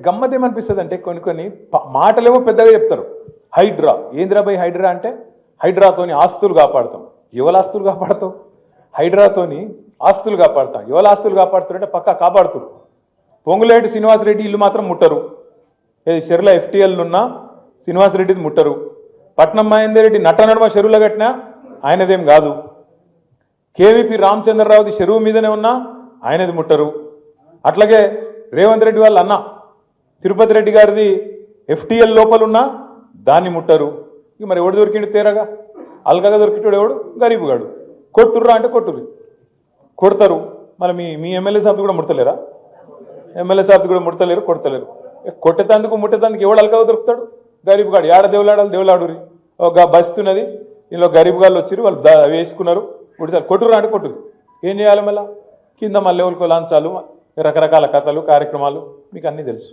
గమ్మత్ ఏమనిపిస్తుంది అంటే కొన్ని మాటలేమో పెద్దగా చెప్తారు. హైడ్రా ఏంద్రా బై హైడ్రా అంటే హైడ్రాతోని ఆస్తులు కాపాడుతాం. ఎవరి ఆస్తులు కాపాడుతాం? హైడ్రాతోని ఆస్తులు కాపాడుతాం. ఎవరి ఆస్తులు కాపాడుతారంటే పక్కా కాపాడుతారు. పొంగులేటి శ్రీనివాసరెడ్డి ఇల్లు మాత్రం ముట్టరు. ఏది చెరువుల ఎఫ్టీఎల్ ఉన్నా శ్రీనివాసరెడ్డిది ముట్టరు. పట్నం మహేందర్ రెడ్డి నటనడమ చెరువులో కట్టినా ఆయనదేం కాదు. కేవీపీ రామచంద్రరావుది చెరువు మీదనే ఉన్నా ఆయనది ముట్టరు. అట్లాగే రేవంత్ రెడ్డి వాళ్ళ అన్న తిరుపతి రెడ్డి గారిది ఎఫ్టీఎల్ లోపలున్నా దాన్ని ముట్టరు. ఇక మరి ఎవడు దొరికిండు తేరగా? అల్గగా దొరికిటాడు ఎవడు? గరీబుగాడు. కొట్టుర్రా అంటే కొట్టుర్రు, కొడతారు. మరి మీ ఎమ్మెల్యే సార్లు కూడా ముడతలేరా? ఎమ్మెల్యే సార్లు కూడా ముడతలేరు, కొడతలేరు. కొట్టేతందుకు ముట్టేతందుకు ఎవడు అల్గగా దొరుకుతాడు? గరీబుగాడు. ఏడ దేవులాడాలి? దేవులాడురి. ఒక బస్తున్నది, ఇందులో గరీబుగాళ్ళు వచ్చి వాళ్ళు వేసుకున్నారు. ఉడిసారి కొట్టుర్రా అంటే కొట్టురు. ఏం చేయాలి మళ్ళా? కింద మళ్ళీ ఎవరికో లాంచాలు, రకరకాల కథలు, కార్యక్రమాలు మీకు అన్నీ తెలుసు.